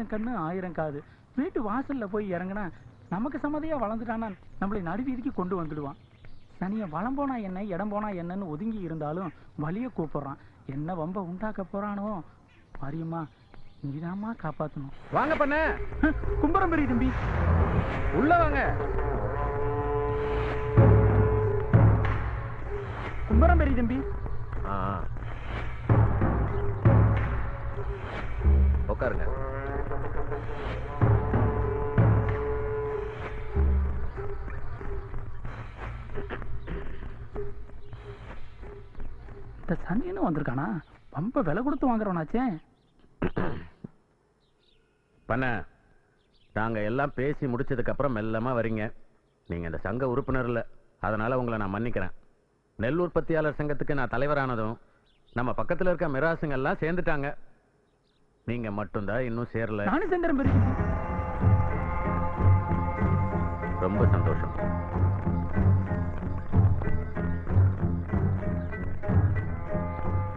1000 கண்ணு 1000 காது. வீட்டு வாசல்ல போய் இறங்கினா நமக்கு சம்மதியா வளர்ந்துட்டானா நம்மளை நடுவீதிக்கு கொண்டு வந்துடுவான். சனிய வளம் போனா என்ன இடம் போனா என்னன்னு ஒதுங்கி இருந்தாலும் வலிய கூப்பிடுறான். என்ன வம்ப உண்டாக்க போறானோ? மாரியம்மா நீதாம்மா காப்பாத்தணும். வாங்க பண்ண. கும்பரம் பெரிய தம்பி உள்ள வாங்க. கும்பரம் பெரிய தம்பி. உட்காருங்க. இந்த சனியனும் வந்திருக்கானா? ரொம்ப விலை கொடுத்து வாங்குறவனாச்சே. பண்ண நாங்க எல்லாம் பேசி முடிச்சதுக்கு அப்புறம் மெல்லமா வரீங்க. நீங்க இந்த சங்க உறுப்பினர் இல்ல, அதனால உங்களை நான் மன்னிக்கிறேன். நெல் உற்பத்தியாளர் சங்கத்துக்கு நான் தலைவரானதும் நம்ம பக்கத்துல இருக்க மிராசுங்க எல்லாம் சேர்ந்துட்டாங்க. நீங்க மட்டும்தான் இன்னும் சேரல. நானும் சேர்ந்துறேன் பெரிய தம்பி. ரொம்ப சந்தோஷம்.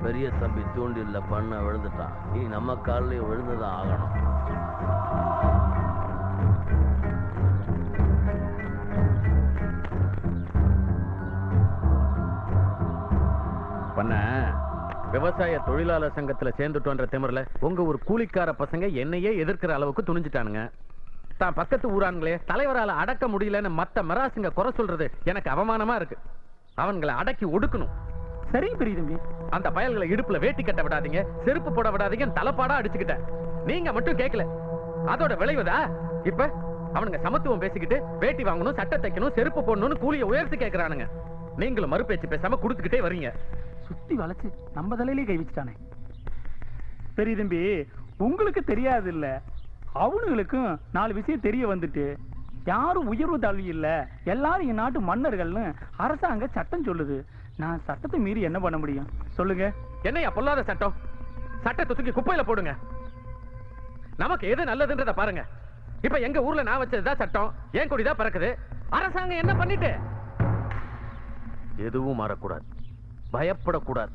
பெரிய தம்பி தூண்டில பண்ண விழுந்துட்டான். நீ நம்ம காலில் விழுந்துதான் ஆகணும். பண்ண விவசாய தொழிலாளர் சங்கத்துல சேர்ந்துட்டோன்ற திமிரல உங்க ஒரு கூலிக்கார பசங்க என்னையே எதிர்க்கிற அளவுக்கு துணிஞ்சிட்டானுங்க. தான் பக்கத்து ஊரான்களே தலைவரால அடக்க முடியலன்னு மத்த மிராசுங்க குறை சொல்றது எனக்கு அவமானமா இருக்கு. அவங்களை அடக்கி ஒடுக்கணும். சரி பெரிய தம்பி. அந்த பயல்களை இடுப்புல வேட்டி கட்ட விடாதீங்க, செருப்பு போட விடாதீங்க, தலைப்பாடா அடிச்சுக்கிட்ட. நீங்க மட்டும் கேட்கல. அதோட விளைவுதா இப்ப அவனுங்க சமத்துவம் பேசிக்கிட்டு வேட்டி வாங்கணும், சட்டை தைக்கணும், செருப்பு போடணும்னு கூலியை உயர்த்தி கேட்கிறானுங்க. நீங்களும் மறுபேச்சு பேசாம கொடுத்துக்கிட்டே வரீங்க. சுத்தி வளைச்சு நம்ம தலையிலே கை வச்சுட்டானே. பெரிய தம்பி உங்களுக்கு தெரியாது இல்ல, அவனுங்களுக்கும் 4 விஷயம் தெரிய வந்துட்டு யாரும் உயர்வு தாழ்வு இல்ல, எல்லாரும் என் நாட்டு மன்னர்கள்னு அரசாங்க சட்டம் சொல்லுது. நான் சட்டத்தை மீறி என்ன பண்ண முடியும் சொல்லுங்க? என்னையா பொல்லாத சட்டம்? சட்டத்தை தூக்கி குப்பையில போடுங்க. நமக்கு எது நல்லதுன்றத பாருங்க. இப்ப எங்க ஊர்ல நான் வச்சதுதான் சட்டம், ஏன் கொடிதான் பறக்குது. அரசாங்கம் என்ன பண்ணிட்டு? எதுவும் மாறக்கூடாது, பயப்படக்கூடாது.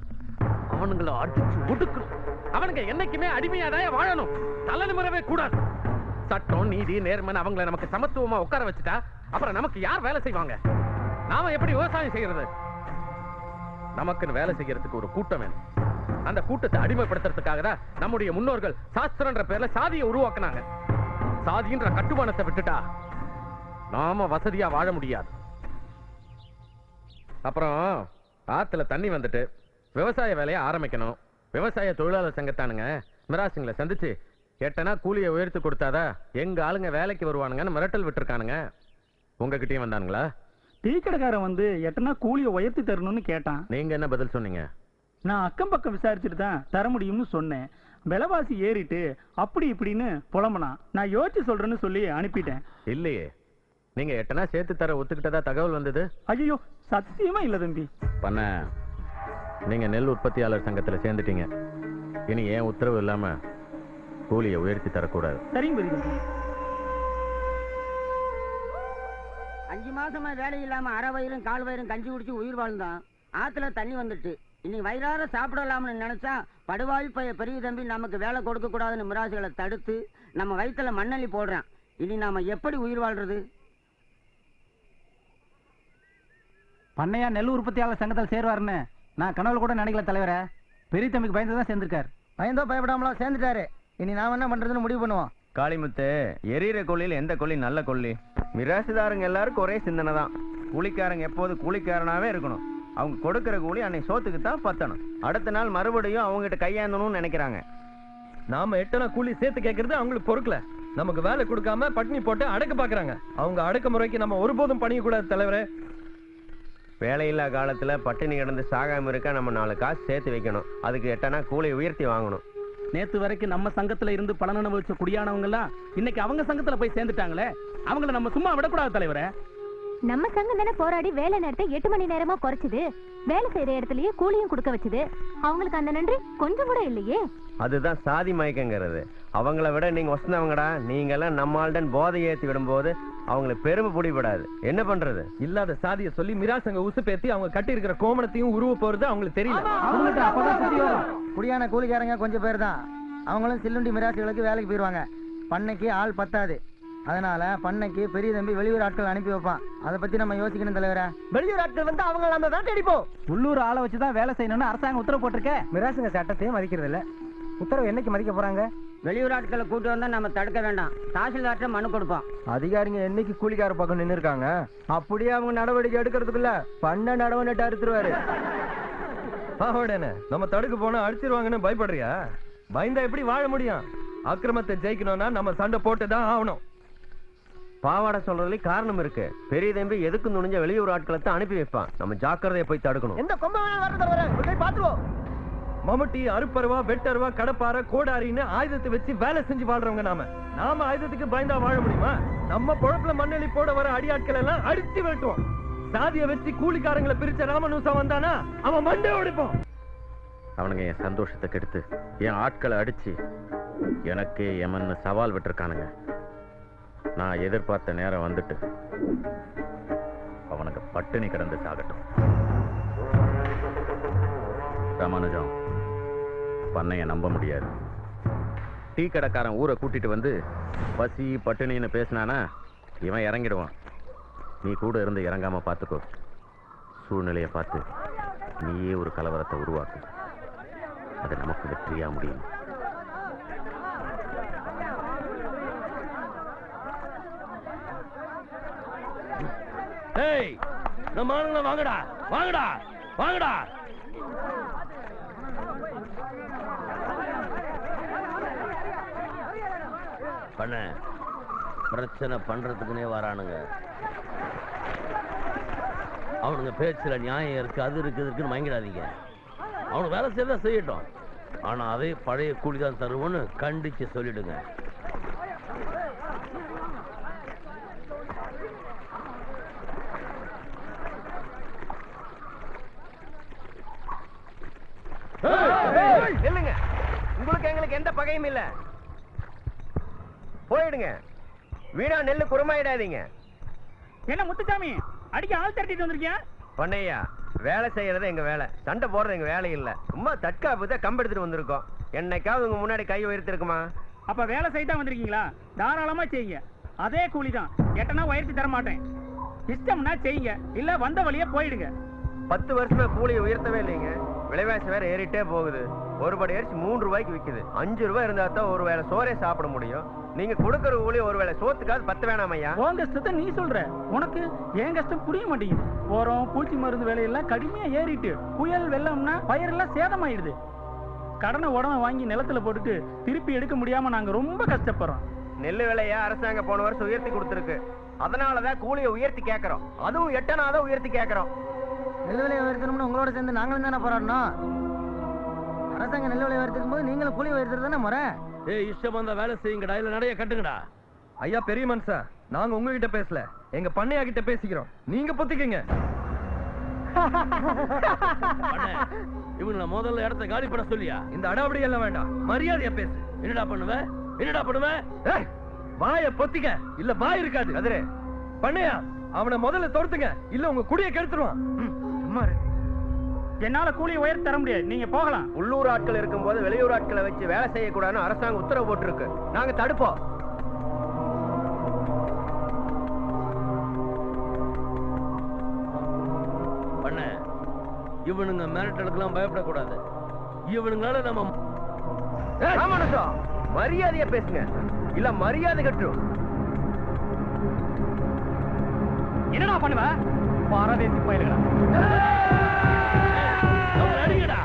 அவனுங்களை அடிச்சு ஒடுக்கணும். அவனுங்க என்னைக்குமே அடிமையாதான் வாழணும், தலை நிமிரவே கூடாது. சட்டம் நீதி நேர்மன் அவங்களை நமக்கு சமத்துவமா உட்கார வச்சுட்டா அப்புறம் நமக்கு யார் வேலை செய்வாங்க? நாம எப்படி விவசாயம் செய்யறது? நமக்குன்னு வேலை செய்யறதுக்கு ஒரு கூட்டம் வேணும். அந்த கூட்டத்தை அடிமைப்படுத்துறதுக்காக தான் நம்முடைய முன்னோர்கள் சாஸ்திரன்ற பேர்ல சாதியை உருவாக்குனாங்க. சாதின்ற கட்டுமானத்தை விட்டுட்டா நாம வசதியா வாழ முடியாது. அப்புறம் ஆத்துல தண்ணி வந்துட்டு விவசாய வேலையை ஆரம்பிக்கணும். விவசாய தொழிலாளர் சங்கத்தானுங்க மிராசுங்களை சந்திச்சு 8 கூலியை உயர்த்தி கொடுத்தாதா எங்க ஆளுங்க வேலைக்கு வருவானுங்கன்னு மிரட்டல் விட்டுருக்கானுங்க. உங்ககிட்டயும் வந்தானுங்களா? டீ கடைக்காரன் வந்து 8 கூலியை உயர்த்தி தரணும்னு கேட்டான். நீங்க என்ன பதில் சொன்னீங்க? நான் அக்கம் பக்கம் விசாரிச்சுட்டு தான் தர முடியும்னு சொன்னேன். விலைவாசி ஏறிட்டு அப்படி இப்படின்னு புலம்பனா. நான் யோசிச்சு சொல்றேன்னு சொல்லி அனுப்பிட்டேன். இல்லையே, நீங்க 8 சேர்த்து தர ஒத்துக்கிட்டதா தகவல் வந்தது. ஐயோ சத்தியமா இல்ல தம்பி. பண்ண நீங்க நெல் உற்பத்தியாளர் சங்கத்துல சேர்ந்துட்டீங்க. இனி ஏன் உத்தரவு இல்லாம கூலியை உயர்த்தி தரக்கூடாது. சரிங்க பெரிய தம்பி. 5 மாசமா வேலை இல்லாம அரை வயிறும் கால் வயிறும் கஞ்சி குடிச்சு உயிர் வாழ்ந்தான். ஆத்துல தண்ணி வந்துட்டு இன்னைக்கு வயிறார சாப்பிடலாம்னு நினைச்சா படுவாய் பெரிய தம்பி நமக்கு வேலை கொடுக்க கூடாதுன்னு மிராசுகளை தடுத்து நம்ம வயிற்றுல மண்ணள்ளி போடுறான். இனி நாம எப்படி உயிர் வாழ்றது? பண்ணையா நெல் உற்பத்தியாளர் சங்கத்தில் சேருவாருன்னு நான் கனவுல கூட நினைக்கல தலைவரே. பெரிய தம்பிக்கு பயந்துதான் சேர்ந்திருக்காரு. பயந்தோ பயப்படாமலோ சேர்ந்துட்டாரு. இனி நாம என்ன பண்றதுன்னு முடிவு பண்ணுவோம். காளிமுத்து, எரியிற கொள்ளியில் எந்த கொள்ளி நல்ல கொள்ளி? மிராசுதாரங்க எல்லாருக்கும் ஒரே சிந்தனை தான். கூலிக்காரங்க எப்போது கூலிக்காரனாவே இருக்கணும். அவங்க கொடுக்கிற கூலி அன்னைக்கு சோத்துக்கு தான் பத்தணும். அடுத்த நாள் மறுபடியும் அவங்ககிட்ட கையாந்தணும்னு நினைக்கிறாங்க. நாம 8 கூலி சேர்த்து கேட்கறது அவங்களுக்கு பொறுக்கல. நமக்கு வேலை கொடுக்காம பட்டினி போட்டு அடக்க பாக்குறாங்க. அவங்க அடக்க முறைக்கு நம்ம ஒருபோதும் பணிய கூடாது தலைவரே. வேலையில்லா காலத்துல பட்டினி கிடந்து சாகாம இருக்க நம்ம 4 காசு சேர்த்து வைக்கணும். அதுக்கு 8 கூலி உயர்த்தி வாங்கணும். நேத்து வரைக்கும் நம்ம சங்கத்துல இருந்து பலன் அனுபவிச்ச குடியானவங்க எல்லாம் இன்னைக்கு அவங்க சங்கத்துல போய் சேர்ந்துட்டாங்களே, அவங்கள நம்ம சும்மா விடக்கூடாது தலைவரே. நம்ம சங்கம் தானே போராடி வேலை நேரத்தை 8 மணி நேரமா குறைச்சது. வேலை செய்யற இடத்துலயே கூலியும் கொடுக்க வச்சது. அவங்களுக்கு அந்த நன்றி கொஞ்சம் கூட இல்லையே. அதுதான் சாதி மயக்கங்கிறது. அவங்கள விட நீங்க வசந்தவங்கடா. நீங்க எல்லாம் நம்மால்டன் போதை ஏற்றி விடும்போது அவங்களுக்கு பெருமை பிடிபடாது. என்ன பண்றது? இல்லாத சாதியை சொல்லி மிராசங்க உசுப்பேத்தி அவங்க கட்டி இருக்கிற கோமணத்தையும் உருவ போறது அவங்களுக்கு தெரியல. அவங்களுக்கு அப்பதான் சுத்தி வரும். குடியான கூலிக்காரங்க கொஞ்சம் பேர் தான். அவங்களும் சில்லுண்டி மிராசுகளுக்கு வேலைக்கு போயிருவாங்க. பண்ணைக்கு ஆள் பத்தாது. அதனால பண்ணைக்கு பெரிய தம்பி வெளியூர் ஆட்கள் அனுப்பி வைப்பான். அதை பத்தி நம்ம யோசிக்கணும் தலைவரே. வெளியூர் ஆட்கள் வந்து அவங்க நம்ம வேட்டை அடிப்போம். உள்ளூர் ஆளை வச்சுதான் வேலை செய்யணும்னு அரசாங்கம் உத்தரவு போட்டிருக்க. மிராசுங்க சட்டத்தையும் மதிக்கிறது இல்ல. உத்தரவு என்னைக்கு மதிக்க போறாங்க? வெளியூர் ஆட்களை கூட்டு வந்தா நம்ம தடுக்க வேண்டாம். தாசில்தார்ட்ட மனு கொடுப்போம். அதிகாரிங்க என்னைக்கு கூலிக்கார பக்கம் நின்று இருக்காங்க, அப்படியே அவங்க நடவடிக்கை எடுக்கிறதுக்குள்ள பண்ண நடவடிக்கை அறுத்துருவாரு. நம்ம தடுக்க போனா அடிச்சிருவாங்கன்னு பயப்படுறியா? பயந்தா எப்படி வாழ முடியும்? அக்கிரமத்தை ஜெயிக்கணும்னா நம்ம சண்டை போட்டுதான் ஆகணும். பாவாடை சொல்றதுல காரணம் இருக்கு. பெரிய தம்பி எதுக்கு நுழைஞ்ச வெளியூர் ஆட்களை தான் அனுப்பி வைப்பான். நம்ம ஜாக்கிரதையை போய் தடுக்கணும். எந்த கொம்ப வேணாலும் வரது தலைவரே, பாத்துருவோம். மம்முட்டி, அறுப்பருவா, வெட்டருவா, கடப்பாறை, கோடாரின்னு ஆயுதத்தை வச்சு வேலை செஞ்சு வாழ்றவங்க நாம ஆயுதத்துக்கு பயந்தா வாழ முடியுமா? நம்ம பொழப்புல மண்ணெளி போட வர அடியாட்கள் எல்லாம் அடிச்சு வெட்டுவோம். சாதியை வச்சு கூலிக்காரங்களை பிரிச்ச ராமனூசா வந்தானா அவன் மண்டை உடைப்போம். அவனுங்க என் சந்தோஷத்தை கெடுத்து என் ஆட்களை அடிச்சு எனக்கே எமன்னு சவால் விட்டுருக்கானுங்க. நான் எதிர்பார்த்த நேரம் வந்துட்டு அவனுக்கு பட்டினி கிடந்து சாகட்டும். ராமானுஜம், பண்ணைய நம்ப முடியாது. டீ கடைக்காரன் ஊரை கூட்டிட்டு வந்து பசி பட்டினின்னு பேசினானா இவன் இறங்கிடுவான். நீ கூட இருந்து இறங்காம பார்த்துக்கோ. சூழ்நிலையை பார்த்து நீயே ஒரு கலவரத்தை உருவாக்கு. அது நமக்கு வெற்றியா முடியும். நம்ம ஆளுங்க வாங்கடா வாங்கடா வாங்கடா. பண்ண பிரச்சனை பண்றதுக்குனே வரானுங்க. அவனுங்க பேச்சுல நியாயம் இருக்கு, அது இருக்கு, இருக்குன்னு வாங்கிடாதீங்க. அவனுக்கு வேலை செய்யறதா செய்யட்டும். ஆனா அதே பழைய கூலிதான் தருவோன்னு கண்டிச்சு சொல்லிடுங்க. இல்லைங்க, உங்களுக்கு எங்களுக்கு எந்த பகையும் இல்ல. போயிடுங்க. வீணா நெல்லு குறமாயிடாதீங்க. என்ன முத்துசாமி, அடிக்க ஆள் திரட்டிட்டு வந்திருக்கியா? பண்ணையா, வேலை செய்யறது எங்க வேலை, சண்டை போடுறது எங்க வேலை இல்ல. சும்மா தற்காப்பு தான் கம்பு எடுத்துட்டு வந்திருக்கோம். என்னைக்காவது உங்க முன்னாடி கை உயர்த்திருக்குமா? அப்ப வேலை செய்ய வந்திருக்கீங்களா? தாராளமா செய்யுங்க. அதே கூலிதான். எட்டனா உயர்த்தி தர மாட்டேன். இஷ்டம்னா செய்யுங்க, இல்ல வந்த வழியே போயிடுங்க. 10 வருஷமா கூலியை உயர்த்தவே இல்லைங்க. விலைவாசி வேற ஏறிட்டே போகுது. ஒரு படி அரிசி 3 ரூபாய்க்கு விக்குது. 5 ரூபாய் இருந்தா தான் ஒரு வேளை சோறே சாப்பிட முடியும். நீங்க கொடுக்கற கூலி ஒரு வேளை சோத்துக்காவது 10 வேணாம் ஐயா. உன் கஷ்டத்தை நீ சொல்ற, உனக்கு என் கஷ்டம் புரிய மாட்டேங்குது. போறோம் பூச்சி மருந்து விலையெல்லாம் கடுமையா ஏறிட்டு, புயல் வெள்ளம்னா பயிரெல்லாம் சேதமாயிடுது. கடனை உடனே வாங்கி நிலத்துல போட்டுட்டு திருப்பி எடுக்க முடியாம நாங்க ரொம்ப கஷ்டப்படுறோம். நெல்லு விலைய அரசாங்கம் போன வருஷம் உயர்த்தி கொடுத்துருக்கு. அதனாலதான் கூலியை உயர்த்தி கேட்கறோம். அதுவும் 8 உயர்த்தி கேட்கறோம். நெல் விலையை உயர்த்தணும்னு உங்களோட சேர்ந்து நாங்களும் தானே போராடணும். அரசாங்கம் நெல் விலையை உயர்த்துக்கும் போது நீங்களும் கூலி உயர்த்துறது தானே முறை. இஷ்டம் வந்தா வேலை செய்யுங்கடா, இல்ல நடைய கட்டுங்கடா. ஐயா பெரிய மனுஷா, நாங்க உங்ககிட்ட பேசல, எங்க பண்ணையா கிட்ட பேசிக்கிறோம். நீங்க பொத்திக்கங்க. இவங்கள முதல்ல இடத்த காலி பண்ண சொல்லியா? இந்த அடாவடி எல்லாம் வேண்டாம், மரியாதையா பேசு. என்னடா பண்ணுவ? என்னடா பண்ணுவ? வாய பொத்திக்க, இல்ல வாய் இருக்காது. கதிரு, பண்ணையா, அவனை முதல்ல தோர்த்துங்க, இல்ல உங்க குடியை கெடுத்துருவான். என்னால கூலியை உயர்த்தி தர முடியாது, நீங்க போகலாம். உள்ளூர் ஆட்கள் இருக்கும் போது வெளியூர் ஆட்களை வச்சு வேலை செய்யக்கூடாதுன்னு அரசாங்கம் உத்தரவு போட்டிருக்கு. நாங்க தடுப்போம். பண்ண இவனுங்க மிரட்டலுக்கெல்லாம் பயப்படக்கூடாது. இவனுங்களால நம்ம மரியாதையா பேசுங்க, இல்ல மரியாதை கட்டும். என்னடா பண்ணுவ? பாரதேசி பயிர்களா அடிங்கடா.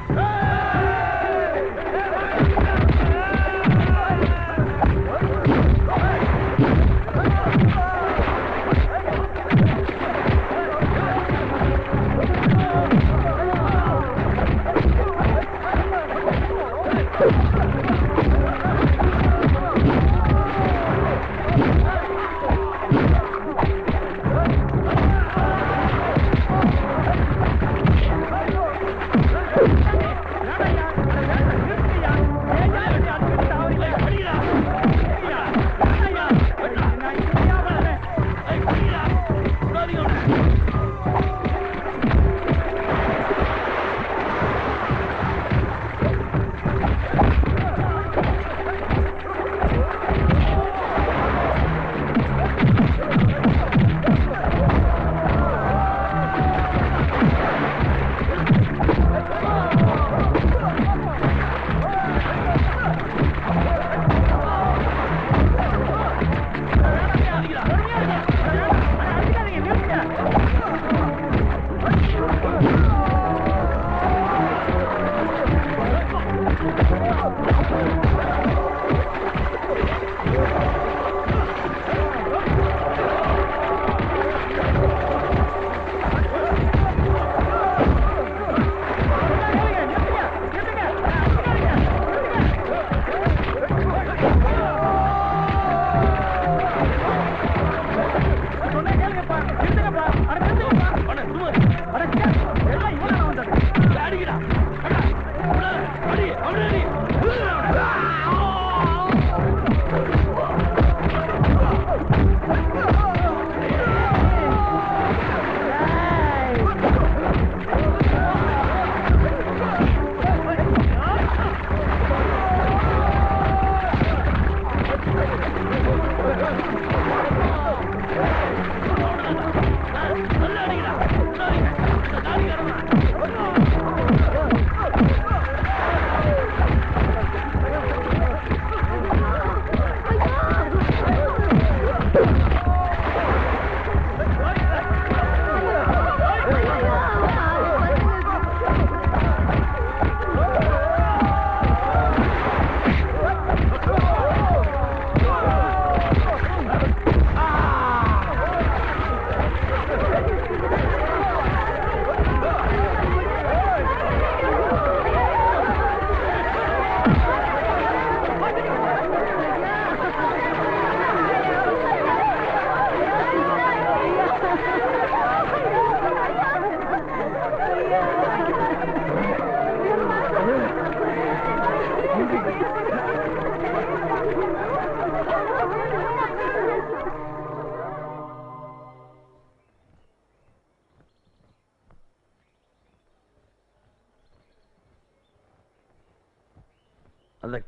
அந்த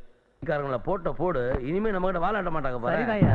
காரங்களை போட்ட போடு இனிமே நம்ம கிட்ட வாழாட்ட மாட்டாங்க பாரு. சரிதாய்யா.